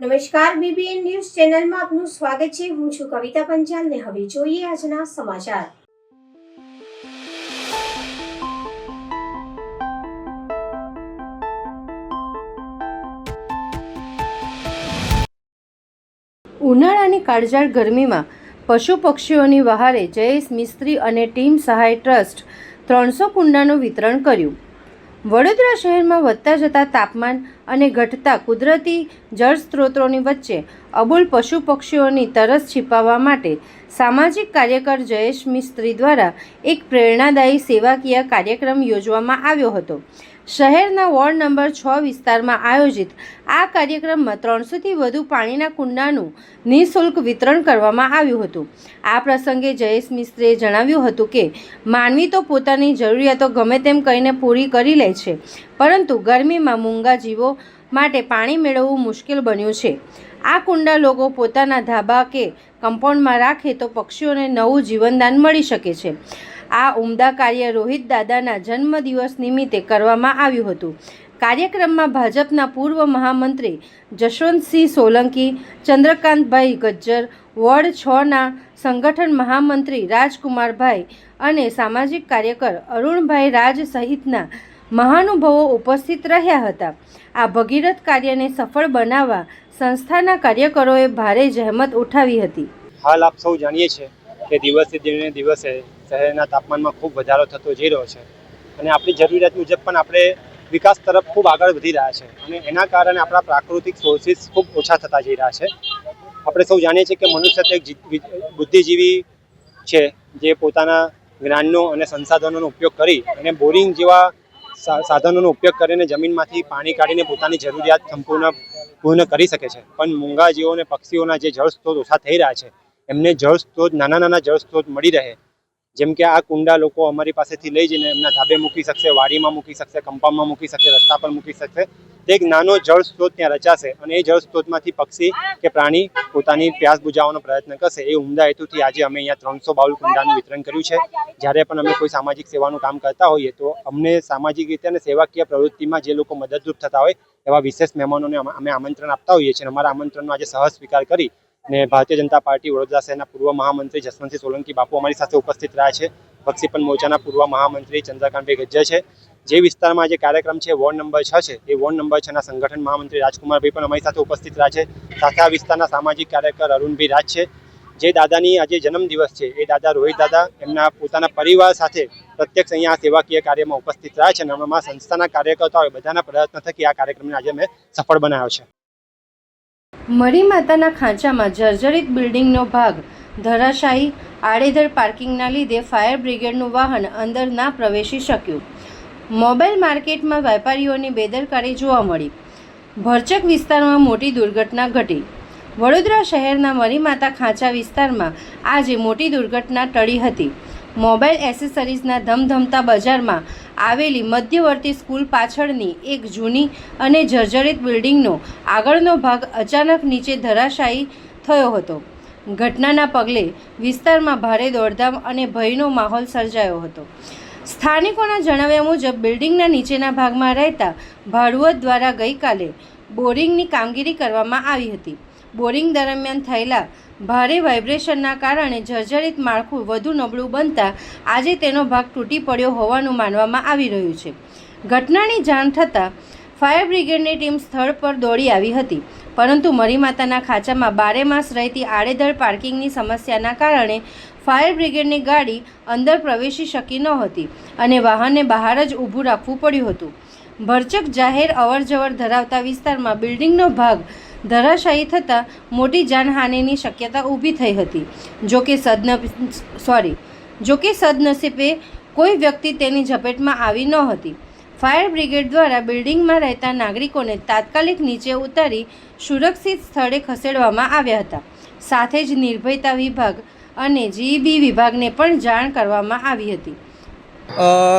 નમસ્કાર, BBN news ચેનલમાં આપનું સ્વાગત છે। હું છું કવિતા પંચાલ ને હવે જોઈએ આજના સમાચાર। ઉનાળાની કાળઝાળ ગરમીમાં પશુ પક્ષીઓની વહારે જયેશ મિસ્ત્રી અને ટીમ સહાય ટ્રસ્ટ 300 કુંડાનું વિતરણ કર્યું। વડોદરા શહેરમાં વધતા જતા તાપમાન અને ઘટતા કુદરતી જળ સ્ત્રોતોની વચ્ચે અબોલ પશુ પક્ષીઓની તરસ छिपाવવા માટે સામાજિક કાર્યકર જયેશ મિસ્ત્રી દ્વારા એક પ્રેરણાદાયી સેવાકીય કાર્યક્રમ યોજવામાં આવ્યો હતો। શહેરના વોર્ડ નંબર 6 વિસ્તારમાં આયોજિત આ કાર્યક્રમમાં 300થી વધુ પાણીના કુંડાનું નિઃશુલ્ક વિતરણ કરવામાં આવ્યું હતું। આ પ્રસંગે જયેશ મિસ્ત્રીએ જણાવ્યું હતું કે માનવી તો પોતાની જરૂરિયાતો ગમે તેમ કહીને પૂરી કરી લે છે, પરંતુ ગરમીમાં મૂંગા જીવો માટે પાણી મેળવવું મુશ્કેલ બન્યું છે। આ કુંડા લોકો પોતાના ધાબા કે કમ્પાઉન્ડમાં રાખે તો પક્ષીઓને નવું જીવનદાન મળી શકે છે। આ ઉમદા કાર્ય રોહિત દાદાના જન્મદિવસ નિમિત્તે કરવામાં આવ્યું હતું। કાર્યક્રમમાં ભાજપના પૂર્વ મહામંત્રી જશવંતસિંહ સોલંકી, ચંદ્રકાંતભાઈ ગજ્જર, વોર્ડ 6ના સંગઠન મહામંત્રી રાજકુમારભાઈ અને સામાજિક કાર્યકર અરુણભાઈ રાજ સહિતના મહાનુભાવો ઉપસ્થિત રહ્યા હતા। આ ભગીરથ કાર્યને સફળ બનાવવા સંસ્થાના કાર્યકરોએ ભારે જહેમત ઉઠાવી હતી। હાલ આપ સૌ જાણીએ છીએ કે દિવસે દિવસે શહેરના તાપમાનમાં ખૂબ વધારો થતો જઈ રહ્યો છે અને આપણી જરૂરિયાત મુજબ પણ આપણે વિકાસ તરફ ખૂબ આગળ વધી રહ્યા છે અને એના કારણે આપણા પ્રાકૃતિક સોર્સિસ ખૂબ ઓછા થતા જઈ રહ્યા છે। આપણે સૌ જાણીએ છીએ કે મનુષ્ય તો એક બુદ્ધિજીવી છે જે પોતાના જ્ઞાનનો અને સંસાધનોનો ઉપયોગ કરી અને બોરિંગ જેવા સાધનોનો ઉપયોગ કરીને જમીનમાંથી પાણી કાઢીને પોતાની જરૂરિયાત પૂર્ણ કરી શકે છે, પણ મૂંગા જીવો અને પક્ષીઓના જે જળ સ્ત્રોત ઓછા થઈ રહ્યા છે એમને જળ સ્ત્રોત નાના જળ સ્ત્રોત મળી રહે, જેમ કે આ કુંડા લોકો અમારી પાસેથી લઈ જઈને એમના ધાબે મૂકી શકશે, વાડીમાં મૂકી શકશે, કમ્પાઉન્ડમાં મૂકી શકશે, રસ્તા પર મૂકી શકશે। તે એક નાનો જળ સ્ત્રોત ત્યાં રચાશે અને એ જળ સ્ત્રોતમાંથી પક્ષી કે પ્રાણી પોતાની પ્યાસ બુઝાવવાનો પ્રયત્ન કરશે। એ ઉમદા હેતુથી આજે અમે અહીંયા 300 બાઉલ કુંડાનું વિતરણ કર્યું છે। જ્યારે પણ અમે કોઈ સામાજિક સેવાનું કામ કરતા હોઈએ તો અમને સામાજિક રીતે અને સેવાકીય પ્રવૃત્તિમાં જે લોકો મદદરૂપ થતા હોય એવા વિશેષ મહેમાનોને અમે આમંત્રણ આપતા હોઈએ છીએ। અમારા આમંત્રણનો આજે સહ સ્વીકાર કરી ને ભારતીય જનતા પાર્ટી વડોદરા શહેરના પૂર્વ મહામંત્રી જસવંતસિંહ સોલંકી બાપુ અમારી સાથે ઉપસ્થિત રહ્યા છે। બક્ષીપન મોરચાના પૂર્વ મહામંત્રી ચંદ્રકાંતભાઈ ગજ્જર છે। જે વિસ્તારમાં જે કાર્યક્રમ છે વોર્ડ નંબર 6 છે, એ વોર્ડ નંબર 6ના સંગઠન મહામંત્રી રાજકુમારભાઈ પણ અમારી સાથે ઉપસ્થિત રહ્યા છે। સાથે આ વિસ્તારના સામાજિક કાર્યકર અરુણભાઈ રાજ છે। જે દાદાની આજે જન્મદિવસ છે એ દાદા રોહિત દાદા એમના પોતાના પરિવાર સાથે પ્રત્યક્ષ અહીંયા સેવાકીય કાર્યમાં ઉપસ્થિત રહ્યા છે અને અમારા સંસ્થાના કાર્યકર્તાઓ બધાના પ્રયત્ન થકી આ કાર્યક્રમને આજે અમે સફળ બનાવ્યો છે। મરી માતાના ખાંચામાં જર્જરિત બિલ્ડિંગનો ભાગ ધરાશાયી, આડેધડ પાર્કિંગના લીધે ફાયર બ્રિગેડનું વાહન અંદર ના પ્રવેશી શક્યું। મોબાઈલ માર્કેટમાં વેપારીઓની બેદરકારી જોવા મળી। ભરચક વિસ્તારમાં મોટી દુર્ઘટના ઘટી। વડોદરા શહેરના મરીમાતા ખાંચા વિસ્તારમાં આજે મોટી દુર્ઘટના ટળી હતી। મોબાઈલ એસેસરીઝના ધમધમતા બજારમાં આવેલી મધ્યવર્તી સ્કૂલ પાછળની એક જૂની અને જર્જરિત બિલ્ડિંગનો આગળનો ભાગ અચાનક નીચે ધરાશાયી થયો હતો। ઘટનાના પગલે વિસ્તારમાં ભારે દોડધામ અને ભયનો માહોલ સર્જાયો હતો। સ્થાનિકોના જણાવ્યા મુજબ બિલ્ડિંગના નીચેના ભાગમાં રહેતા ભાડુઅત દ્વારા ગઈકાલે બોરિંગની કામગીરી કરવામાં આવી હતી। બોરિંગ દરમિયાન થયેલા ભારે વાઇબ્રેશનના કારણે જર્જરિત માળખું વધુ નબળું બનતા આજે તેનો ભાગ તૂટી પડ્યો હોવાનું માનવામાં આવી રહ્યું છે। ઘટનાની જાણ થતાં ફાયર બ્રિગેડની ટીમ સ્થળ પર દોડી આવી હતી, પરંતુ મરીમાતાના ખાંચામાં બારેમાસ રહેતી આડેધડ પાર્કિંગની સમસ્યાના કારણે ફાયર બ્રિગેડની ગાડી અંદર પ્રવેશી શકી નહોતી અને વાહનને બહાર જ ઊભું રાખવું પડ્યું હતું। ભરચક જાહેર અવરજવર ધરાવતા વિસ્તારમાં બિલ્ડિંગનો ભાગ ધરાશાયી થતાં મોટી જાનહાનિની શક્યતા ઊભી થઈ હતી। જોકે સદનસીબે કોઈ વ્યક્તિ તેની ઝપેટમાં આવી નહોતી। ફાયર બ્રિગેડ દ્વારા બિલ્ડિંગમાં રહેતા નાગરિકોને તાત્કાલિક નીચે ઉતારી સુરક્ષિત સ્થળે ખસેડવામાં આવ્યા હતા। સાથે જ નિર્ભયતા વિભાગ અને જીઈબી વિભાગને પણ જાણ કરવામાં આવી હતી।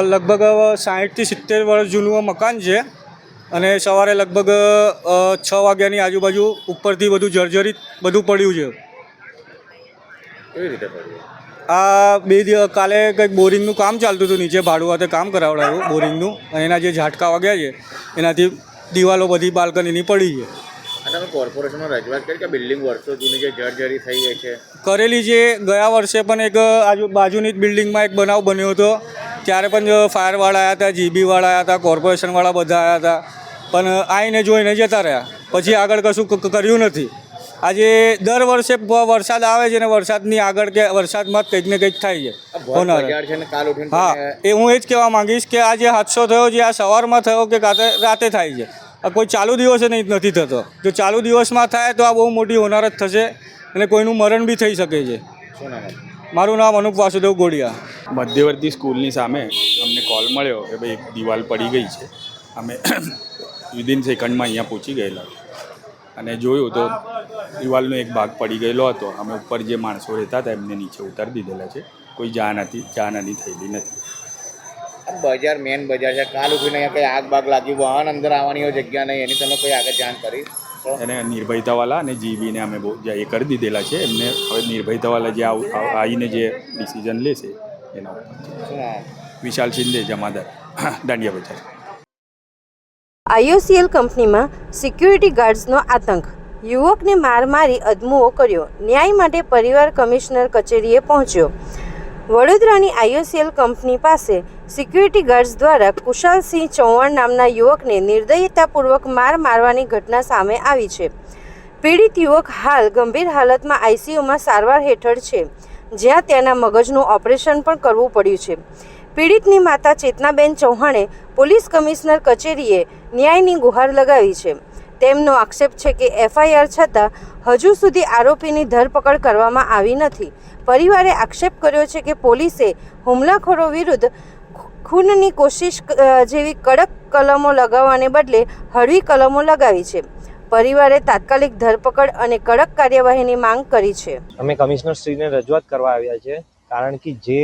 લગભગ 60થી 70 વર્ષ જૂનું મકાન છે અને સવારે લગભગ 6 વાગ્યાની આજુબાજુ ઉપરથી બધું જર્જરિત બધું પડ્યું છે। કેવી રીતે પડ્યું? આ કાલે કંઈક બોરિંગનું કામ ચાલતું હતું, નીચે ભાડુઆતે કામ કરાવડાવ્યું બોરિંગનું અને એના જે ઝાટકા વાગ્યા છે એનાથી દિવાલો બધી બાલ્કનીની પડી છે। તમે કોર્પોરેશનમાં રજૂઆત કરી કે બિલ્ડિંગ વર્ષો જૂની જે જર્જરી થઈ ગઈ છે? કરેલી છે. ગયા વર્ષે પણ એક બાજુની જ બિલ્ડિંગમાં એક બનાવ બન્યો હતો, ત્યારે પણ ફાયરવાળા આવ્યા હતા, જીબીવાળા આવ્યા હતા, કોર્પોરેશનવાળા બધા આવ્યા હતા, પણ આવીને જોઈને જતા રહ્યા. પછી આગળ કશું કર્યું નથી. આજે દર વર્ષે વરસાદ આવે છે ને વરસાદની આગળ કે વરસાદમાં કંઈક ને કંઈક થાય છે. હા, એ હું એ જ કહેવા માંગીશ કે આ જે હાદસો થયો છે આ સવારમાં થયો કે રાતે થાય છે. કોઈ ચાલુ દિવસે નથી થતો. જો ચાલુ દિવસમાં થાય તો આ બહુ મોટી હોનારત થશે અને કોઈનું મરણ બી થઈ શકે છે. મારું નામ અનુપ વાસુદેવ ગોડિયા. મધ્યવર્તી સ્કૂલની સામે અમને કોલ મળ્યો કે ભાઈ એક દિવાલ પડી ગઈ છે. અમે વિધિન સેકન્ડમાં અહીંયા પહોંચી ગયેલા અને જોયું તો દિવાલનો એક ભાગ પડી ગયેલો હતો. અમે ઉપર જે માણસો રહેતા હતા એમને નીચે ઉતારી દીધેલા છે. કોઈ જાનહાની થયેલી નથી. બજાર મેન બજાર છે, કાલ ઉઠીને અહીંયા કંઈ આગ બાગ લાગી, વાહન અંદર આવવાની હોય જગ્યા નહીં, એની તમે કોઈ આગળ જાણ કરી? એને નિર્ભયતાવાળા અને જીબીને અમે બહુ એ કરી દીધેલા છે. એમને હવે નિર્ભયતાવાળા જે આવીને જે ડિસિઝન લેશે એના ઉપર. વિશાલ શિંદે, જમાદાર, દાંડિયા બજાર. IOCL કંપનીમાં સિક્યુરિટી ગાર્ડ્સનો આતંક. યુવકને માર મારી અધમુઓ કર્યો. ન્યાય માટે પરિવાર કમિશનર કચેરીએ પહોંચ્યો. વડોદરાની IOCL કંપની પાસે સિક્યુરિટી ગાર્ડ્સ દ્વારા કુશાલસિંહ ચૌહાણ નામના યુવકને નિર્દયતાપૂર્વક મારવાની ઘટના સામે આવી છે. પીડિત યુવક હાલ ગંભીર હાલતમાં ICUમાં સારવાર હેઠળ છે, જ્યાં તેના મગજનું ઓપરેશન પણ કરવું પડ્યું છે. પીડિતની માતા ચેતનાબેન ચૌહાણે પોલીસ કમિશનર કચેરીએ ન્યાયની ગુહાર લગાવી છે. તેમનો આક્ષેપ છે કે FIR છતાં હજુ સુધી આરોપીની ધરપકડ કરવામાં આવી નથી. પરિવારે આક્ષેપ કર્યો છે કે પોલીસે હુમલાખોરો વિરુદ્ધ ખૂનની કોશિશ જેવી કડક કલમો લગાવવાને બદલે હળવી કલમો લગાવી છે. પરિવારે તાત્કાલિક ધરપકડ અને કડક કાર્યવાહીની માંગ કરી છે. અમે કમિશનર શ્રીને રજૂઆત કરવા આવ્યા છે, કારણ કે જે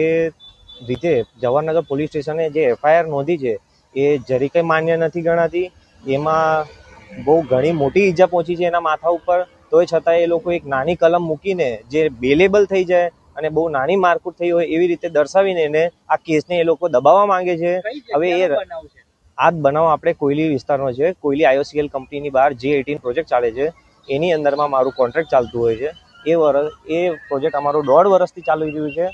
રીતે જવાહરનગર પોલીસ સ્ટેશને જે FIR નોંધી છે એ જરી કંઈ માન્ય નથી ગણાતી. એમાં બહુ ઘણી મોટી ઈજા પહોંચી છે એના માથા ઉપર, તોય છતાં એ લોકો એક નાની કલમ મૂકીને જે બેલેબલ થઈ જાય અને બહુ નાની મારકૂટ થઈ હોય એવી રીતે દર્શાવીને એને આ કેસને એ લોકો દબાવવા માંગે છે. હવે આ બનાવ આપણે કોયલી વિસ્તારનો છે. કોયલી IOCL કંપનીની બહાર J18 પ્રોજેક્ટ ચાલે છે, એની અંદરમાં મારું કોન્ટ્રાક્ટ ચાલતું હોય છે. એ પ્રોજેક્ટ અમારો 1.5 વર્ષથી ચાલી રહ્યું છે.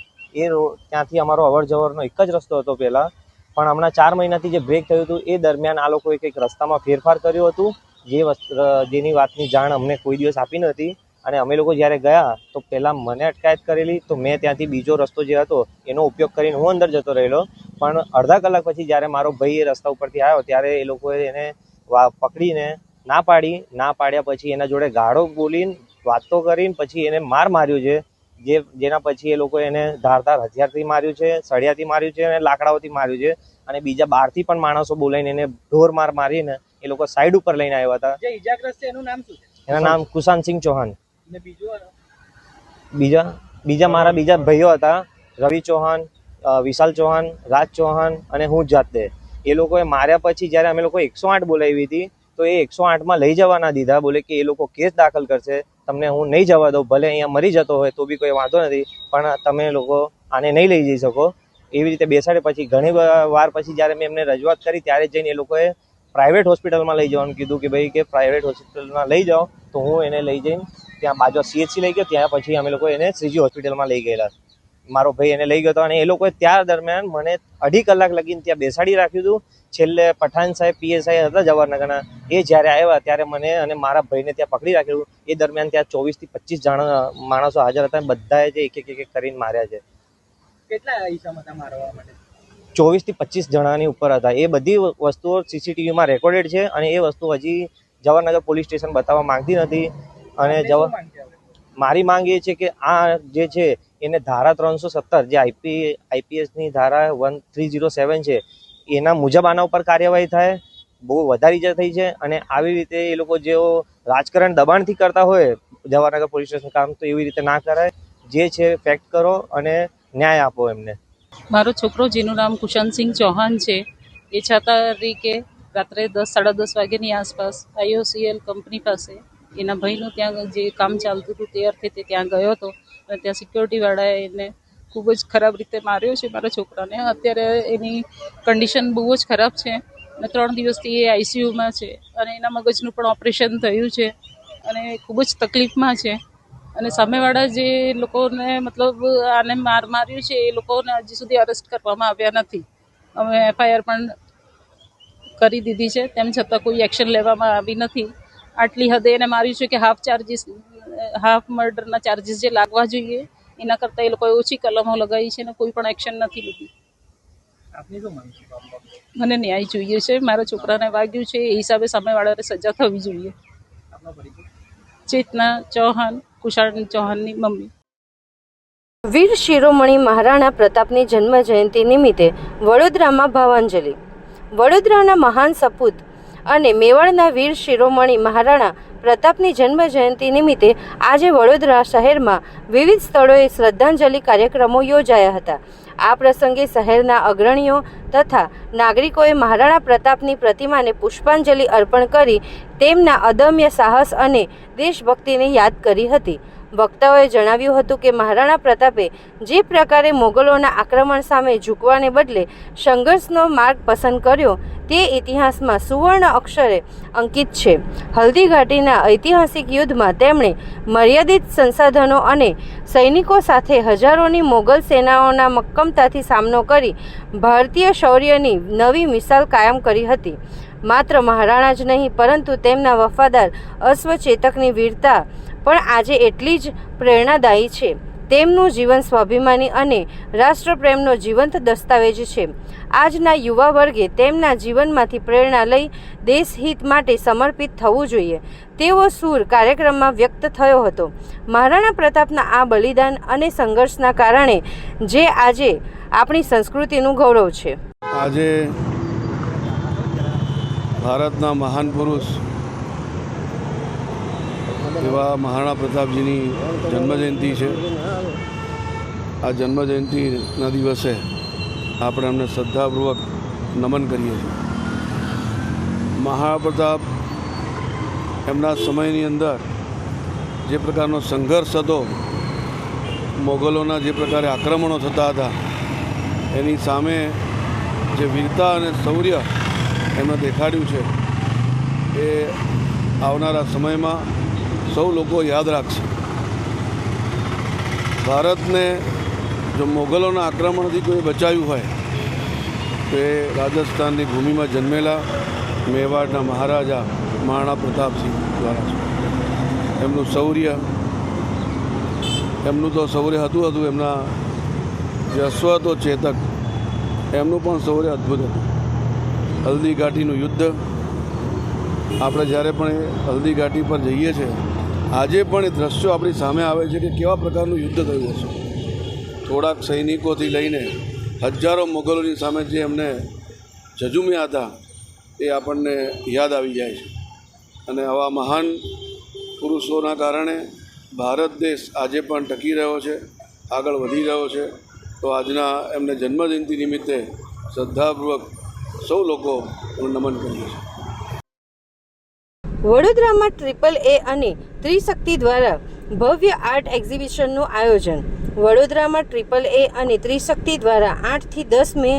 ત્યાંથી અમારો અવર જવરનો એક જ રસ્તો હતો પહેલાં, પણ હમણાં 4 મહિનાથી જે બ્રેક થયું હતું એ દરમિયાન આ લોકોએ કંઈક રસ્તામાં ફેરફાર કર્યું હતું, જેની વાતની જાણ અમને કોઈ દિવસ આપી નથી. અને અમે લોકો જ્યારે ગયા તો પહેલાં મને અટકાયત કરેલી, તો મેં ત્યાંથી બીજો રસ્તો જે હતો એનો ઉપયોગ કરીને હું અંદર જતો રહેલો. પણ અડધા કલાક પછી જ્યારે મારો ભાઈ એ રસ્તા ઉપરથી આવ્યો ત્યારે એ લોકોએ એને પકડીને ના પાડ્યા પછી એના જોડે ગાળો બોલીને વાતો કરીને પછી એને માર્યો છે. જેના પછી એ લોકોએ એને ધારદાર હથિયારથી માર્યું છે, સળિયાથી માર્યું છે અને લાકડાઓથી માર્યું છે. અને બીજા બહારથી પણ માણસો બોલાવીને એને ઢોર મારીને એ લોકો સાઈડ ઉપર લઈને આવ્યા હતા. જે ઈજાગ્રસ્ત છે એનું નામ શું છે? એના નામ કુશાલસિંહ ચૌહાણ. અને બીજા મારા બીજા ભાઈઓ હતા, રવિ ચૌહાણ, વિશાલ ચૌહાણ, રાજ ચૌહાણ અને હું જાતે. એ લોકોએ માર્યા પછી જ્યારે અમે લોકો 108 બોલાવી હતી તો એ 108માં લઈ જવા ના દીધા. બોલે કે એ લોકો કેસ દાખલ કરશે, તમને હું નહીં જવા દઉં, ભલે અહીંયા મરી જતો હોય તો બી કોઈ વાંધો નથી, પણ તમે લોકો આને નહીં લઈ જઈ શકો. એવી રીતે બેસાડે. પછી ઘણી વાર પછી જ્યારે મેં એમને રજૂઆત કરી ત્યારે જઈને એ લોકોએ પ્રાઇવેટ હોસ્પિટલમાં લઈ જવાનું કીધું કે ભાઈ કે પ્રાઇવેટ હોસ્પિટલમાં લઈ જાઓ. તો હું એને લઈ જઈને ત્યાં બાજુ CHC લઈ ગયો. ત્યાં પછી અમે લોકો એને શ્રીજી હોસ્પિટલમાં લઈ ગયેલા. મારો ભાઈ એને લઈ ગયો હતો અને એ લોકોએ ત્યાં દરમિયાન મને 2.5 કલાક લગીને ત્યાં બેસાડી રાખ્યું હતું. છેલ્લે પઠાણ સાહેબ PSI હતા જવાહરનગરના, એ જ્યારે આવ્યા ત્યારે મને અને મારા ભાઈને ત્યાં પકડી રાખ્યું. એ દરમિયાન ત્યાં 24 થી 25 માણસો હાજર હતા. બધાએ જે એક કરીને માર્યા છે. કેટલા ઈસમ હતા મારવા માટે? 24 થી 25 જણાની ઉપર હતા. એ બધી વસ્તુઓ CCTVમાં રેકોર્ડેડ છે અને એ વસ્તુ હજી જવાહરનગર પોલીસ સ્ટેશન બતાવવા માંગતી નથી. અને મારી માંગ એ છે કે આ જે છે એને ધારા 317 જે IPSની ધારા 1307 છે એના મુજબ આના ઉપર કાર્યવાહી થાય. બહુ વધારે ઈજા થઈ છે અને આવી રીતે એ લોકો જેઓ રાજકારણ દબાણથી કરતા હોય જવાહરનગર પોલીસ સ્ટેશન કામ, તો એવી રીતે ના કરાય. જે છે ફેક્ટ કરો અને ન્યાય આપો એમને. મારો છોકરો જેનું નામ કુશાલસિંહ ચૌહાણ છે એ 6 તારીખે રાત્રે 10-10:30 વાગ્યાની આસપાસ IOCL કંપની પાસે એના ભાઈનું ત્યાં જે કામ ચાલતું હતું તે અર્થે તે ત્યાં ગયો હતો અને ત્યાં સિક્યોરિટીવાળાએ એને ખૂબ જ ખરાબ રીતે માર્યો છે મારા છોકરાને. અત્યારે એની કન્ડિશન બહુ જ ખરાબ છે અને 3 દિવસથી એ ICUમાં છે અને એના મગજનું પણ ઓપરેશન થયું છે અને ખૂબ જ તકલીફમાં છે. અને સામેવાળા જે લોકોને મતલબ આને માર્યું છે એ લોકોને હજી સુધી અરેસ્ટ કરવામાં આવ્યા નથી. અમે FIR પણ કરી દીધી છે, તેમ છતાં કોઈ એક્શન લેવામાં આવી નથી. આટલી હદે એને માર્યું છે કે હાફ મર્ડરના ચાર્જીસ જે લાગવા જોઈએ એના કરતાં એ લોકોએ ઓછી કલમો લગાવી છે અને કોઈ પણ એક્શન નથી લીધી. આપની શું માંગ છે? મને ન્યાય જોઈએ છે. મારા છોકરાને વાગ્યું છે એ હિસાબે સામેવાળાને સજા થવી જોઈએ. આપનો પરિચય? ચેતના ચૌહાણ, કુશાળ ચૌહાણની મમ્મી. વીર શિરોમણી મહારાણા પ્રતાપની જન્મ જયંતિ નિમિત્તે વડોદરામાં ભાવાંજલિ. વડોદરાના મહાન સપૂત અને મેવાડના વીર શિરોમણી મહારાણા પ્રતાપની જન્મ જયંતિ નિમિત્તે આજે વડોદરા શહેરમાં વિવિધ સ્થળોએ શ્રદ્ધાંજલિ કાર્યક્રમો યોજાયા હતા. આ પ્રસંગે શહેરના અગ્રણીઓ તથા નાગરિકોએ મહારાણા પ્રતાપની પ્રતિમાને પુષ્પાંજલિ અર્પણ કરી તેમના અદમ્ય સાહસ અને દેશભક્તિને યાદ કરી હતી. વક્તાઓએ જણાવ્યું હતું કે મહારાણા પ્રતાપે જે પ્રકારે મોગલોના આક્રમણ સામે ઝૂકવાને બદલે સંઘર્ષનો માર્ગ પસંદ કર્યો તે ઇતિહાસમાં સુવર્ણ અક્ષરે અંકિત છે. હલ્દી ઘાટીના ઐતિહાસિક યુદ્ધમાં તેમણે મર્યાદિત સંસાધનો અને સૈનિકો સાથે હજારોની મોગલ સેનાઓના મક્કમતાથી સામનો કરી ભારતીય શૌર્યની નવી મિસાલ કાયમ કરી હતી. માત્ર મહારાણા જ નહીં પરંતુ તેમના વફાદાર અશ્વચેતકની વીરતા પણ આજે એટલી જ પ્રેરણાદાયી છે. તેમનું જીવન સ્વાભિમાની અને રાષ્ટ્રપ્રેમનો જીવંત દસ્તાવેજ છે. આજના યુવા વર્ગે તેમના જીવનમાંથી પ્રેરણા લઈ દેશહિત માટે સમર્પિત થવું જોઈએ તેવો સૂર કાર્યક્રમમાં વ્યક્ત થયો હતો. મહારાણા પ્રતાપના આ બલિદાન અને સંઘર્ષના કારણે જે આજે આપણી સંસ્કૃતિનું ગૌરવ છે. આજે ભારતના મહાન પુરુષ એવા મહારાણા પ્રતાપજીની જન્મજયંતિ છે. આ જન્મજયંતિના દિવસે આપણે એમને શ્રદ્ધાપૂર્વક નમન કરીએ છીએ. મહારાણા પ્રતાપ એમના સમયની અંદર જે પ્રકારનો સંઘર્ષ હતો, મોગલોના જે પ્રકારે આક્રમણો થતા હતા એની સામે જે વીરતા અને શૌર્ય એમણે દેખાડ્યું છે એ આવનારા સમયમાં સૌ લોકો યાદ રાખશે. ભારતને જો મોગલોના આક્રમણથી કોઈ બચાવ્યું હોય તો એ રાજસ્થાનની ભૂમિમાં જન્મેલા મેવાડના મહારાજા મહારાણા પ્રતાપસિંહ દ્વારા છે. એમનું શૌર્ય, એમનું તો શૌર્ય હતું. એમના જે અશ્વ હતો ચેતક, એમનું પણ શૌર્ય અદ્ભુત હતું. હલ્દી ઘાટીનું યુદ્ધ, આપણે જ્યારે પણ એ હલ્દી ઘાટી પર જઈએ છીએ આજે પણ એ દ્રશ્યો આપણી સામે આવે છે કે કેવા પ્રકારનું યુદ્ધ થયું હશે. થોડાક સૈનિકોથી લઈને હજારો મોગલોની સામે જે એમને ઝઝૂમ્યા હતા એ આપણને યાદ આવી જાય છે. અને આવા મહાન પુરુષોના કારણે ભારત દેશ આજે પણ ટકી રહ્યો છે, આગળ વધી રહ્યો છે. તો આજના એમને જન્મજયંતિ નિમિત્તે શ્રદ્ધાપૂર્વક સૌ લોકો નમન કરીએ છીએ. વડોદરામાં AAA અને ત્રિશક્તિ દ્વારા ભવ્ય આર્ટ એક્ઝિબિશનનું આયોજન. વડોદરામાં AAA અને ત્રિશક્તિ દ્વારા 8 થી 10 મે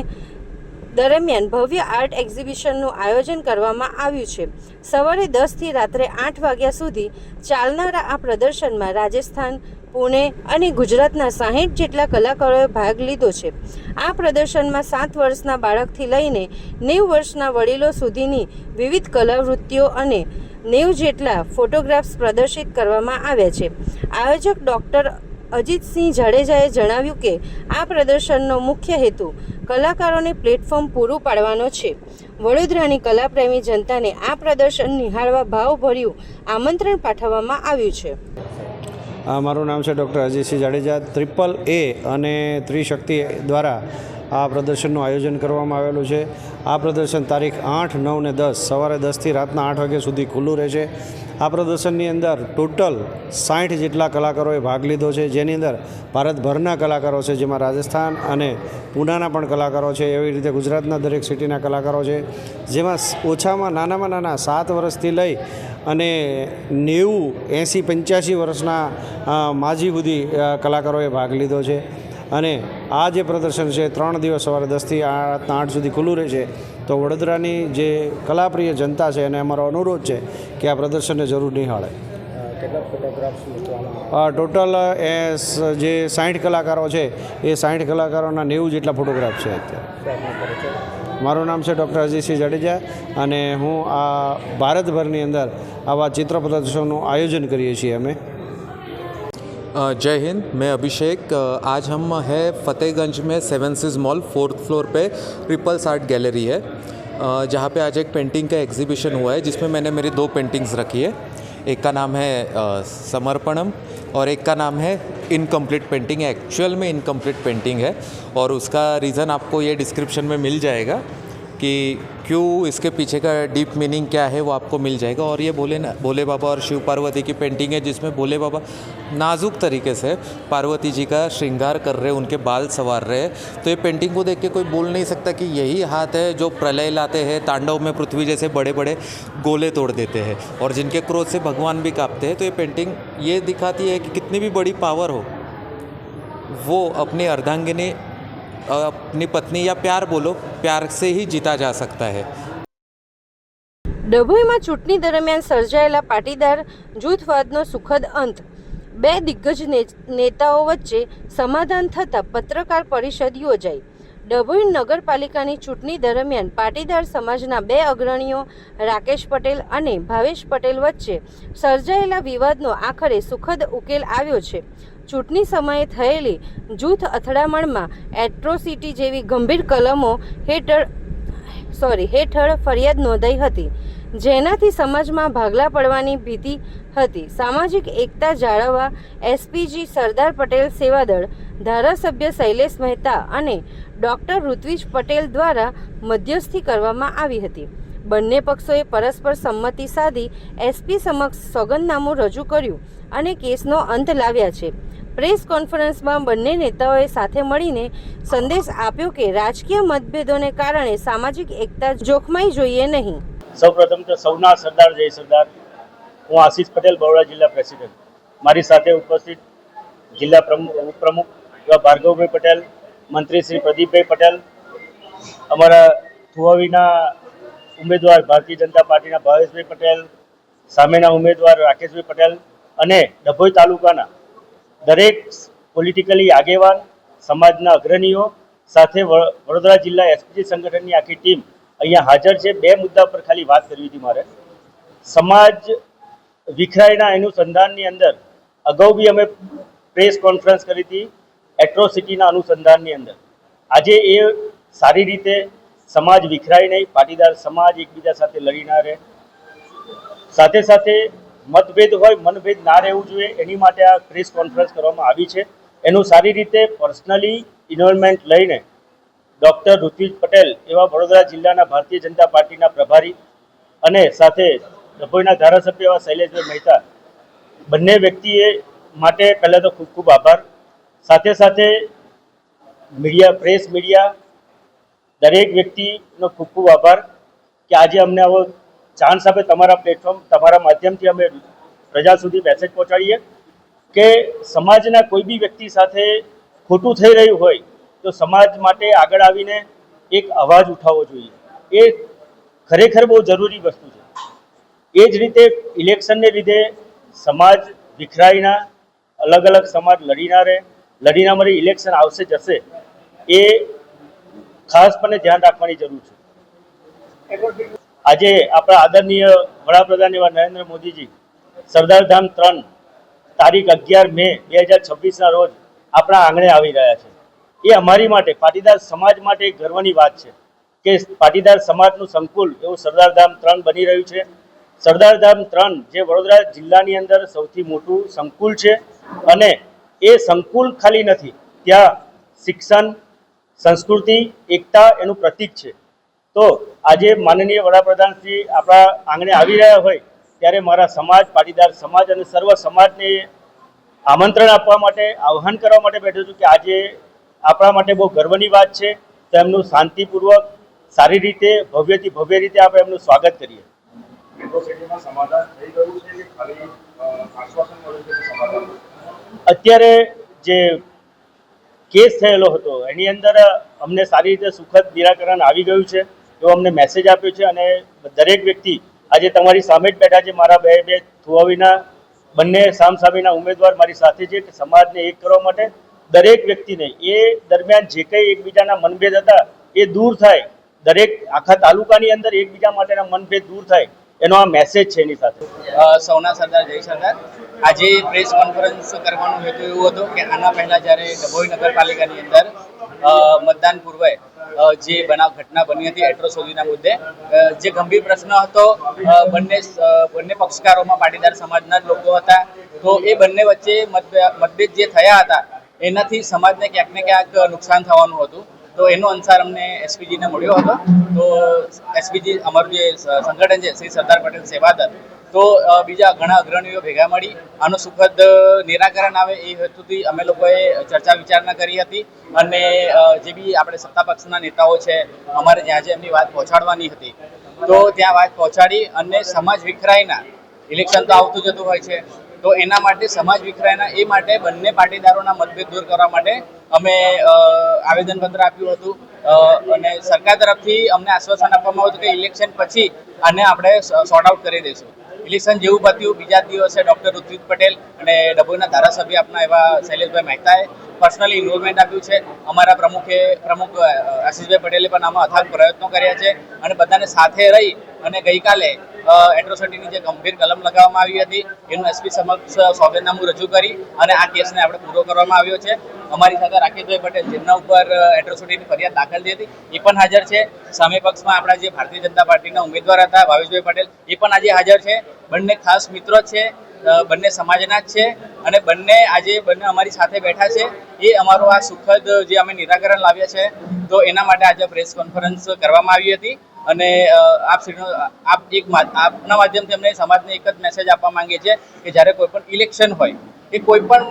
દરમિયાન ભવ્ય આર્ટ એક્ઝિબિશનનું આયોજન કરવામાં આવ્યું છે. સવારે 10 થી રાત્રે 8 વાગ્યા સુધી ચાલનારા આ પ્રદર્શનમાં રાજસ્થાન, પુણે અને ગુજરાતના 60 જેટલા કલાકારોએ ભાગ લીધો છે. આ પ્રદર્શનમાં 7 વર્ષના બાળકથી લઈને 90 વર્ષના વડીલો સુધીની વિવિધ કલાવૃત્તિઓ અને 90 જેટલા ફોટોગ્રાફ્સ પ્રદર્શિત કરવામાં આવ્યા છે. આયોજક ડૉક્ટર અજીતસિંહ જાડેજાએ જણાવ્યું કે આ પ્રદર્શનનો મુખ્ય હેતુ કલાકારોને પ્લેટફોર્મ પૂરું પાડવાનો છે. વડોદરાની કલાપ્રેમી જનતાને આ પ્રદર્શન નિહાળવા ભાવભર્યું આમંત્રણ પાઠવવામાં આવ્યું છે. મારું નામ છે ડૉક્ટર અજીતસિંહ જાડેજા. AAA અને ત્રિશક્તિ દ્વારા આ પ્રદર્શનનું આયોજન કરવામાં આવેલું છે. આ પ્રદર્શન તારીખ 8, 9 ને 10 સવારે 10 થી રાતના 8 વાગ્યા સુધી ખુલ્લું રહેશે. આ પ્રદર્શનની અંદર ટોટલ 60 જેટલા કલાકારોએ ભાગ લીધો છે, જેની અંદર ભારતભરના કલાકારો છે, જેમાં રાજસ્થાન અને પૂનાના પણ કલાકારો છે, એવી રીતે ગુજરાતના દરેક સિટીના કલાકારો છે, જેમાં ઓછામાં નાના 7 વર્ષથી લઈ અને 90, 80, 85 વર્ષના માજી સુધી કલાકારોએ ભાગ લીધો છે. અને આ જે પ્રદર્શન છે 3 દિવસ સવારે 10 થી રાતના 8 સુધી ખુલ્લું રહે છે. તો વડોદરાની જે કલાપ્રિય જનતા છે એને અમારો અનુરોધ છે કે આ પ્રદર્શનને જરૂર નિહાળે. ટોટલ જે 60 કલાકારો છે એ 60 કલાકારોના 90 જેટલા ફોટોગ્રાફ છે અત્યારે. મારું નામ છે ડૉક્ટર અજીતસિંહ જાડેજા અને હું આ ભારતભરની અંદર આવા ચિત્ર પ્રદર્શનનું આયોજન કરીએ છીએ અમે. जय हिंद, मैं अभिषेक. आज हम है फतेहगंज में 7 सीज मॉल 4th फ्लोर पे रिपल्स आर्ट गैलरी है, जहाँ पे आज एक पेंटिंग का एग्जीबिशन हुआ है जिसमें मैंने मेरी 2 पेंटिंग्स रखी है. एक का नाम है समर्पणम और एक का नाम है इनकम्प्लीट पेंटिंग. एक्चुअल में इनकम्प्लीट पेंटिंग है और उसका रीज़न आपको ये डिस्क्रिप्शन में मिल जाएगा कि क्यों, इसके पीछे का डीप मीनिंग क्या है वो आपको मिल जाएगा. और ये भोले बाबा और शिव पार्वती की पेंटिंग है जिसमें भोले बाबा नाजुक तरीके से पार्वती जी का श्रृंगार कर रहे हैं, उनके बाल संवार रहे हैं. तो ये पेंटिंग को देख के कोई बोल नहीं सकता कि यही हाथ है जो प्रलय लाते हैं, तांडव में पृथ्वी जैसे बड़े बड़े गोले तोड़ देते हैं और जिनके क्रोध से भगवान भी कांपते हैं. तो ये पेंटिंग ये दिखाती है कि कितनी भी बड़ी पावर हो, वो अपनी अर्धांगिनी, अपनी पत्नी या प्यार बोलो, प्यार से ही जीता जा सकता है. ડભોઈમાં ચૂંટણી દરમિયાન સર્જાયેલા પાટીદાર જૂથવાદનો સુખદ અંત. 2 દિગ્ગજ નેતાઓ વચ્ચે સમાધાન થતાં પત્રકાર પરિષદ યોજાઈ. ડભોઈ નગરપાલિકાની ચૂંટણી દરમિયાન પાટીદાર સમાજના 2 અગ્રણીઓ રાકેશ પટેલ અને ભાવેશ પટેલ વચ્ચે સર્જાયેલા વિવાદનો આખરે સુખદ ઉકેલ આવ્યો છે. ચૂંટણી સમયે થયેલી જૂથ અથડામણમાં એટ્રોસિટી જેવી ગંભીર કલમો હેઠળ ફરિયાદ નોંધાઈ હતી, જેનાથી સમાજમાં ભાગલા પડવાની ભીતિ હતી. સામાજિક એકતા જાળવવા એસપીજી સરદાર પટેલ સેવાદળ, ધારાસભ્ય શૈલેષ મહેતા અને ડૉક્ટર ઋત્વિજ પટેલ દ્વારા મધ્યસ્થી કરવામાં આવી હતી. બંને પક્ષોએ પરસ્પર સંમતિ સાધી એસપી સમક્ષ સોગંદનામું રજૂ કર્યું અને કેસનો અંત લાવ્યા છે. પ્રેસ કોન્ફરન્સમાં બંને નેતાઓએ સાથે મળીને સંદેશ આપ્યો કે રાજકીય મતભેદોને કારણે સામાજિક એકતા જોખમાઈ જોઈએ નહીં. સૌપ્રથમ તો સૌના સરદાર જય સરદાર. હું આશીષ પટેલ, બરોડા જિલ્લા પ્રેસિડેન્ટ. મારી સાથે ઉપસ્થિત જિલ્લા ઉપપ્રમુખ એવા ભાર્ગવભાઈ પટેલ, મંત્રી શ્રી પ્રદીપભાઈ પટેલ, અમારા થુવાવીના ઉમેદવાર ભારતીય જનતા પાર્ટીના ભાવેશભાઈ પટેલ, સામેના ઉમેદવાર રાકેશભાઈ પટેલ અને ડભોઈ તાલુકાના દરેક પોલિટિકલી આગેવાન, સમાજના અગ્રણીઓ સાથે વડોદરા જિલ્લા એસપીજી સંગઠનની આખી ટીમ અહીંયા હાજર છે. 2 મુદ્દા પર ખાલી વાત કરવી હતી મારે. સમાજ વિખરાયના અનુસંધાનની અંદર અગાઉ બી અમે પ્રેસ કોન્ફરન્સ કરી હતી એટ્રોસિટીના અનુસંધાનની અંદર. આજે એ સારી રીતે સમાજ વિખરાય નહીં, પાટીદાર સમાજ એકબીજા સાથે લડી ના રહે, સાથે સાથે મતભેદ હોય, મનભેદ ના રહેવું જોઈએ, એની માટે આ પ્રેસ કોન્ફરન્સ કરવામાં આવી છે. એનું સારી રીતે પર્સનલી ઇન્વોલ્વમેન્ટ લઈને ડૉક્ટર ઋત્વિજ પટેલ એવા વડોદરા જિલ્લાના ભારતીય જનતા પાર્ટીના પ્રભારી અને સાથે ડભોઈના ધારાસભ્ય એવા શૈલેષભાઈ મહેતા, બંને વ્યક્તિએ માટે પહેલાં તો ખૂબ ખૂબ આભાર. સાથે સાથે મીડિયા, પ્રેસ મીડિયા, દરેક વ્યક્તિનો ખૂબ ખૂબ આભાર કે આજે અમને આવો ચાન્સ આપે, તમારા પ્લેટફોર્મ, તમારા માધ્યમથી અમે પ્રજા સુધી મેસેજ પહોંચાડીએ કે સમાજના કોઈ બી વ્યક્તિ સાથે ખોટું થઈ રહ્યું હોય તો સમાજ માટે આગળ આવીને એક અવાજ ઉઠાવવો જોઈએ. એ ખરેખર બહુ જરૂરી વસ્તુ છે. એ જ રીતે ઇલેક્શનને લીધે સમાજ વિખરાઈના, અલગ અલગ સમાજ લડી ના મરે, ઇલેક્શન આવશે જશે, એ ખાસપણે ધ્યાન રાખવાની જરૂર છે. આજે આપણા આદરણીય વડાપ્રધાન એવા નરેન્દ્ર મોદીજી સરદારધામ 3 તારીખ 11 મે 2026ના રોજ આપણા આંગણે આવી રહ્યા છે. એ અમારી માટે, પાટીદાર સમાજ માટે એક ગર્વની વાત છે કે પાટીદાર સમાજનું સંકુલ એવું સરદારધામ 3 બની રહ્યું છે. સરદારધામ 3 જે વડોદરા જિલ્લાની અંદર સૌથી મોટું સંકુલ છે અને એ સંકુલ ખાલી નથી, ત્યાં શિક્ષણ, સંસ્કૃતિ, એકતા એનું પ્રતીક છે. તો આજે માનનીય વડાપ્રધાન શ્રી આપણા આંગણે આવી રહ્યા હોય ત્યારે મારા સમાજ, પાટીદાર સમાજ અને સર્વ સમાજને આમંત્રણ આપવા માટે, આહ્વાન કરવા માટે બેઠો છું કે આજે આપણા માટે બહુ ગર્વની વાત છે. તો એમનું શાંતિપૂર્વક, સારી રીતે, ભવ્યથી ભવ્ય રીતે આપણે એમનું સ્વાગત કરીએ. અત્યારે જે કેસ થયેલો હતો એની અંદર અમને સારી રીતે સુખદ નિરાકરણ આવી ગયું છે એવો અમને મેસેજ આપ્યો છે અને દરેક વ્યક્તિ આજે તમારી સામે જ બેઠા છે. મારા બે થુવાવીના બંને સામસામેના ઉમેદવાર મારી સાથે છે કે સમાજને એક કરવા માટે દરેક વ્યક્તિને એ દરમિયાન જે કંઈ એકબીજાના મનભેદ હતા એ દૂર થાય, દરેક આખા તાલુકાની અંદર એકબીજા માટેના મનભેદ દૂર થાય, એનો આ મેસેજ છે એની સાથે. સૌના સરદાર જય સરદાર. આજે પ્રેસ કોન્ફરન્સ કરવાનો હેતુ એવો હતો કે આના પહેલાં જ્યારે ડભોઈ નગરપાલિકાની અંદર મતદાન પૂર્વે જે ઘટના બની હતી એટ્રોસિટીના મુદ્દે, જે ગંભીર પ્રશ્ન હતો, બંને પક્ષકારોમાં પાટીદાર સમાજના જ લોકો હતા, તો એ બંને વચ્ચે મતભેદ જે થયા હતા એનાથી સમાજને ક્યાંક ને ક્યાંક નુકસાન થવાનું હતું. તો એનો અનુસાર અમને એસપીજીને મળ્યો હતો. તો એસપીજી અમારું જે સંગઠન છે શ્રી સરદાર પટેલ સેવાદળ, તો બીજા ઘણા અગ્રણીઓ ભેગા મળી આનું સુખદ નિરાકરણ આવે એ હેતુથી અમે લોકોએ ચર્ચા વિચારણા કરી હતી. અને જે બી આપણે સત્તા પક્ષના નેતાઓ છે, અમારે જ્યાં જે એમની વાત પહોંચાડવાની હતી તો ત્યાં વાત પહોંચાડી અને સમાજ વિખરાયના, ઇલેક્શન તો આવતું જતું હોય છે, તો એના માટે સમાજ વિખરાયના એ માટે બંને પાટીદારોના મતભેદ દૂર કરવા માટે અમે આવેદનપત્ર આપ્યું હતું. અને સરકાર તરફથી અમને આશ્વાસન આપવામાં આવ્યું હતું કે ઇલેક્શન પછી આને આપણે સોર્ટ આઉટ કરી દઈશું. ઇલેક્શન જેવું પત્યું બીજા દિવસે ડૉક્ટર ઋત્વિક પટેલ અને ડભોઈના ધારાસભ્ય આપના એવા શૈલેષભાઈ મહેતાએ પર્સનલી ઇન્વોલ્વમેન્ટ આપ્યું છે. અમારા પ્રમુખ આશીષભાઈ પટેલે પણ આમાં અથાગ પ્રયત્નો કર્યા છે અને બધાને સાથે રહી અને ગઈકાલે એટ્રોસિટીની જે ગંભીર કલમ લગાવવામાં આવી હતી એનું એસપી સમક્ષ સોગંદનામું રજૂ કરી અને આ કેસને આપણે પૂરો કરવામાં આવ્યો છે. અમારી સાથે રાકેશભાઈ પટેલ, જેમના ઉપર એટ્રોસિટીની ફરિયાદ દાખલ થઈ હતી, એ પણ હાજર છે. સામે પક્ષમાં આપણા જે ભારતીય જનતા પાર્ટીના ઉમેદવાર હતા ભાવેશભાઈ પટેલ, એ પણ આજે હાજર છે. બંને ખાસ મિત્રો છે, બંને સમાજના જ છે અને બંને અમારી સાથે બેઠા છે. એ અમારો આ સુખદ જે અમે નિરાકરણ લાવ્યા છે, તો એના માટે આજે પ્રેસ કોન્ફરન્સ કરવામાં આવી હતી. અને આપના માધ્યમથી અમને સમાજને એક જ મેસેજ આપવા માંગીએ છીએ કે જ્યારે કોઈ પણ ઇલેક્શન હોય કે કોઈ પણ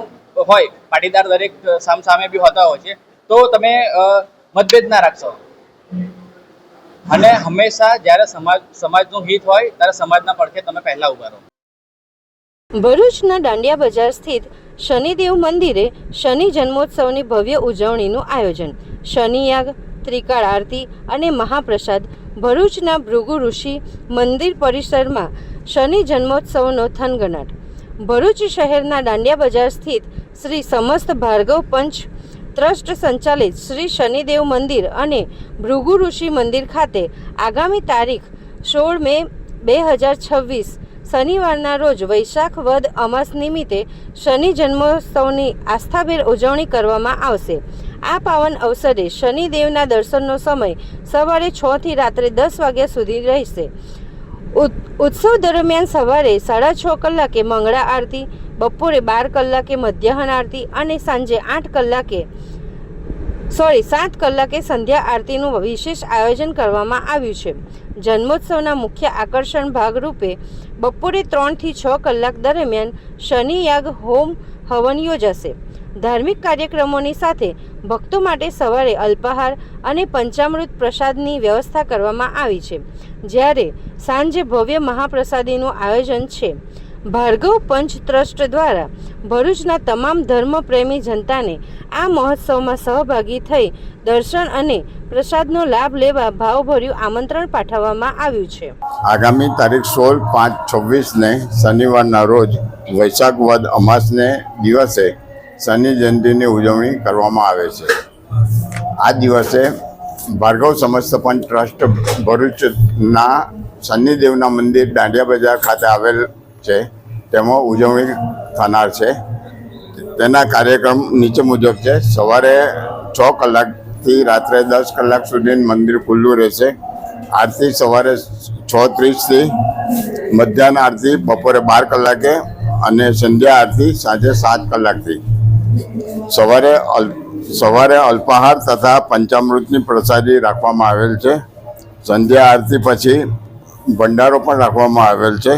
હોય, પાટીદાર દરેક સામે બી હોતા હોય છે, તો તમે મતભેદ ના રાખશો અને હંમેશા જ્યારે સમાજનું હિત હોય ત્યારે સમાજના પડખે તમે પહેલા ઉભા રહો. ભરૂચના દાંડિયા બજાર સ્થિત શનિદેવ મંદિરે શનિ જન્મોત્સવની ભવ્ય ઉજવણીનું આયોજન. શનિયાગ, ત્રિકાળ આરતી અને મહાપ્રસાદ. ભરૂચના ભૃગુ ઋષિ મંદિર પરિસરમાં શનિ જન્મોત્સવનો થનગનાટ. ભરૂચ શહેરના દાંડિયા બજાર સ્થિત શ્રી સમસ્ત ભાર્ગવ પંચ ટ્રસ્ટ સંચાલિત શ્રી શનિદેવ મંદિર અને ભૃગુ ઋષિ મંદિર ખાતે આગામી તારીખ 16 મે 2026 શનિવારના રોજ વૈશાખ વદ અમાસ નિમિત્તે શનિ જન્મોત્સવની આસ્થાભેર ઉજવણી કરવામાં આવશે. આ પાવન અવસરે શનિદેવના દર્શનનો સમય સવારે 6 થી રાત્રે 10 વાગ્યા સુધી રહેશે. ઉત્સવ દરમિયાન સવારે 6:30 કલાકે મંગળા આરતી, બપોરે 12 કલાકે મધ્યાહન આરતી અને સાંજે 7 કલાકે સંધ્યા આરતીનું વિશેષ આયોજન કરવામાં આવ્યું છે. જન્મોત્સવના મુખ્ય આકર્ષણ ભાગરૂપે બપોરે 3 થી 6 કલાક દરમિયાન શનિયાગ હોમ હવન યોજાશે. ધાર્મિક કાર્યક્રમોની સાથે ભક્તો માટે સવારે અલ્પાહાર અને પંચામૃત પ્રસાદની વ્યવસ્થા કરવામાં આવી છે, જ્યારે સાંજે ભવ્ય મહાપ્રસાદીનું આયોજન છે. ભાર્ગવ પંચ ટ્રસ્ટ દ્વારા ભરૂચના તમામ ધર્મપ્રેમી જનતાને આ મહોત્સવમાં સહભાગી થઈ દર્શન અને પ્રસાદનો લાભ લેવા ભાવભર્યું આમંત્રણ પાઠવવામાં આવ્યું છે. આગામી તારીખ 16/5/26ને શનિવારના રોજ વૈશાખ વદ અમાસને દિવસે શનિ જયંતિની ઉજવણી કરવામાં આવે છે. આ દિવસે ભાર્ગવ સમસ્ત પંચ ટ્રસ્ટ ભરૂચના શનિદેવના મંદિર દાંડિયા બજાર ખાતે આવેલ છે, તેમાં ઉજવણી થનાર છે. તેના કાર્યક્રમ નીચે મુજબ છે. સવારે 6 કલાકથી રાત્રે 10 કલાક સુધી મંદિર ખુલ્લું રહેશે. આરતી સવારે 6:30થી, મધ્યાહન આરતી બપોરે 12 કલાકે અને સંધ્યા આરતી સાંજે 7 કલાકથી. સવારે અલ્પાહાર તથા પંચામૃતની પ્રસાદી રાખવામાં આવેલ છે. સંધ્યા આરતી પછી ભંડારો પણ રાખવામાં આવેલ છે.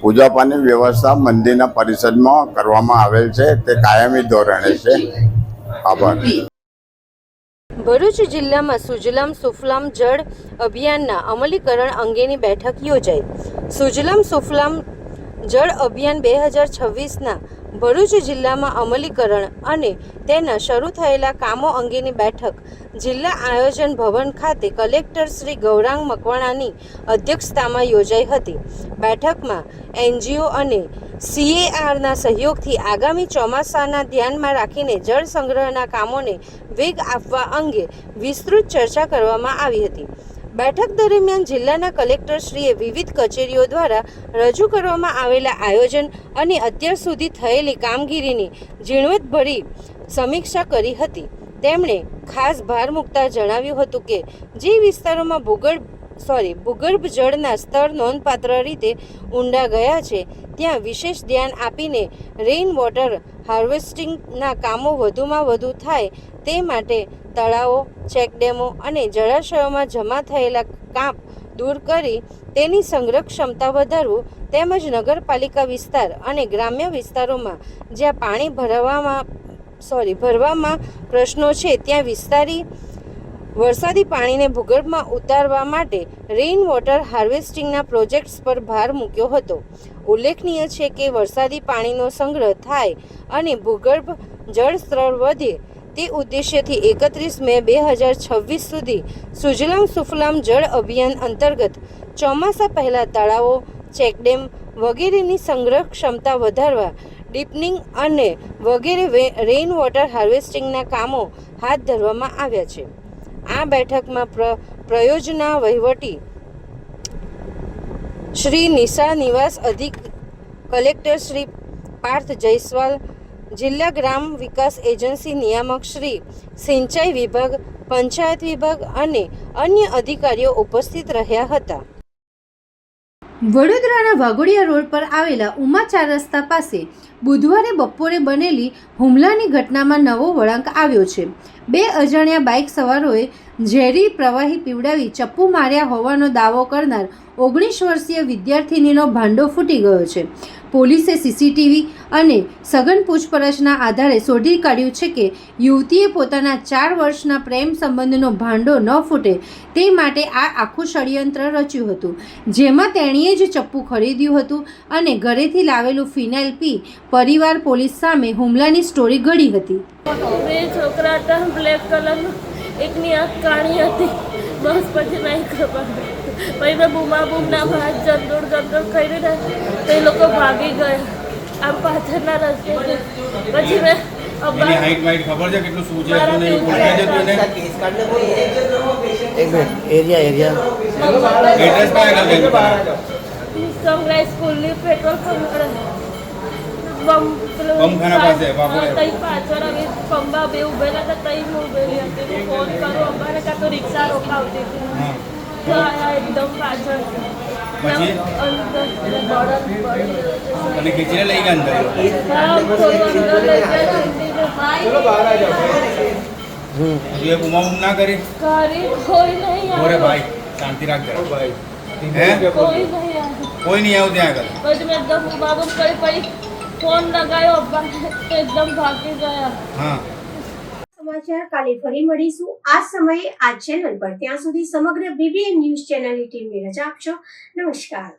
પૂજાપાની વ્યવસ્થા મંદિરના પરિસરમાં કરવામાં આવેલ છે, તે કાયમી ધોરણે છે. આભાર. ભરૂચ જિલ્લામાં સુજલામ સુફલામ જળ અભિયાનના અમલીકરણ અંગેની બેઠક યોજાઈ. સુજલામ સુફલામ જળ અભિયાન 2026ના ભરૂચ જિલ્લામાં અમલીકરણ અને તેના શરૂ થયેલા કામો અંગેની બેઠક જિલ્લા આયોજન ભવન ખાતે કલેક્ટર શ્રી ગૌરાંગ મકવાણાની અધ્યક્ષતામાં યોજાઈ હતી. બેઠકમાં એનજીઓ અને CARના સહયોગથી આગામી ચોમાસાના ધ્યાનમાં રાખીને જળ સંગ્રહના કામોને વેગ આપવા અંગે વિસ્તૃત ચર્ચા કરવામાં આવી હતી. બેઠક દરમિયાન જિલ્લાના કલેક્ટરશ્રીએ વિવિધ કચેરીઓ દ્વારા રજૂ કરવામાં આવેલા આયોજન અને અત્યાર સુધી થયેલી કામગીરીની ઝીણવટભરી સમીક્ષા કરી હતી. તેમણે ખાસ ભાર મૂકતા જણાવ્યું હતું કે જે વિસ્તારોમાં ભૂગર્ભ જળના સ્તર નોંધપાત્ર રીતે ઊંડા ગયા છે ત્યાં વિશેષ ધ્યાન આપીને રેઇન વોટર હાર્વેસ્ટિંગના કામો વધુમાં વધુ થાય તે માટે તળાવો, ચેકડેમો અને જળાશયોમાં જમા થયેલા કાંપ દૂર કરી તેની સંગ્રહ ક્ષમતા વધારવું તેમજ નગરપાલિકા વિસ્તાર અને ગ્રામ્ય વિસ્તારોમાં જ્યાં પાણી ભરવામાં પ્રશ્નો છે ત્યાં વરસાદી પાણીને ભૂગર્ભમાં ઉતારવા માટે રેઇન વોટર હાર્વેસ્ટિંગના પ્રોજેક્ટ્સ પર ભાર મૂક્યો હતો. ઉલ્લેખનીય છે કે વરસાદી પાણીનો સંગ્રહ થાય અને ભૂગર્ભ જળ સ્તર વધે તે ઉદ્દેશ્યથી 31 મે 2026 સુધી સુજલામ સુફલામ જળ અભિયાન અંતર્ગત ચોમાસા પહેલાં તળાવો, ચેકડેમ વગેરેની સંગ્રહ ક્ષમતા વધારવા ડીપનિંગ અને વગેરે રેઇન વોટર હાર્વેસ્ટિંગના કામો હાથ ધરવામાં આવ્યા છે. આ બેઠકમાં પ્રયોજના વહીવટી શ્રી નિશા નિવાસ કલેક્ટર શ્રી પાર્થ જયસ્વાલ, જિલ્લા ગ્રામ વિકાસ એજન્સી નિયામક શ્રી, સિંચાઈ વિભાગ, પંચાયત વિભાગ અને અન્ય અધિકારીઓ ઉપસ્થિત રહ્યા હતા. વડોદરાના વાઘોડિયા રોડ પર આવેલા ઉમા 4 રસ્તા પાસે બુધવારે બપોરે બનેલી હુમલાની ઘટનામાં નવો વળાંક આવ્યો છે. 2 અજાણ્યા બાઇક સવારોએ ઝેરી પ્રવાહી પીવડાવી ચપ્પુ માર્યા હોવાનો દાવો કરનાર 19 વર્ષીય વિદ્યાર્થિનીનો ભાંડો ફૂટી ગયો છે. પોલીસે CCTV અને સઘન પૂછપરછના આધારે શોધી કાઢ્યું છે કે યુવતીએ પોતાના 4 વર્ષના પ્રેમ સંબંધનો ભાંડો ન ફૂટે તે માટે આ આખું ષડયંત્ર રચ્યું હતું, જેમાં તેણીએ જ ચપ્પુ ખરીદ્યું હતું અને ઘરેથી લાવેલું ફિનાઇલ પી પરિવાર પોલીસ સામે હુમલાની સ્ટોરી ઘડી હતી. 2 છોકરા હતા, બ્લેક કલરનો, એકની આંખ કાળી હતી. બસ પછી નહીં ખબર. પછી મેં બૂમના ભાત જંદોડ કરી રહ્યા તો એ લોકો ભાગી ગયા આમ પાછળના રસ્તે. પછી મેં સનરાઈઝ સ્કૂલની પેટ્રોલ પાછળ હવે પંબા બે ઉભેલા હતા તઈ હું ઉભેલી હતી. ફોન કરું અમારે કાં તો રિક્ષા રોકાવતી હતી તો આયા એકદમ પાછળ કોઈ નહીં આવું ત્યાં આગળ. પછી મેં એકદમ બાબુ પછી ફોન લગાવ્યો એકદમ ભાગી ગયા. સમાચાર કાલે ફરી મળીશું આ સમયે આ ચેનલ પર. ત્યાં સુધી સમગ્ર BBN ન્યૂઝ ચેનલની ટીમને રજા આપશો. નમસ્કાર.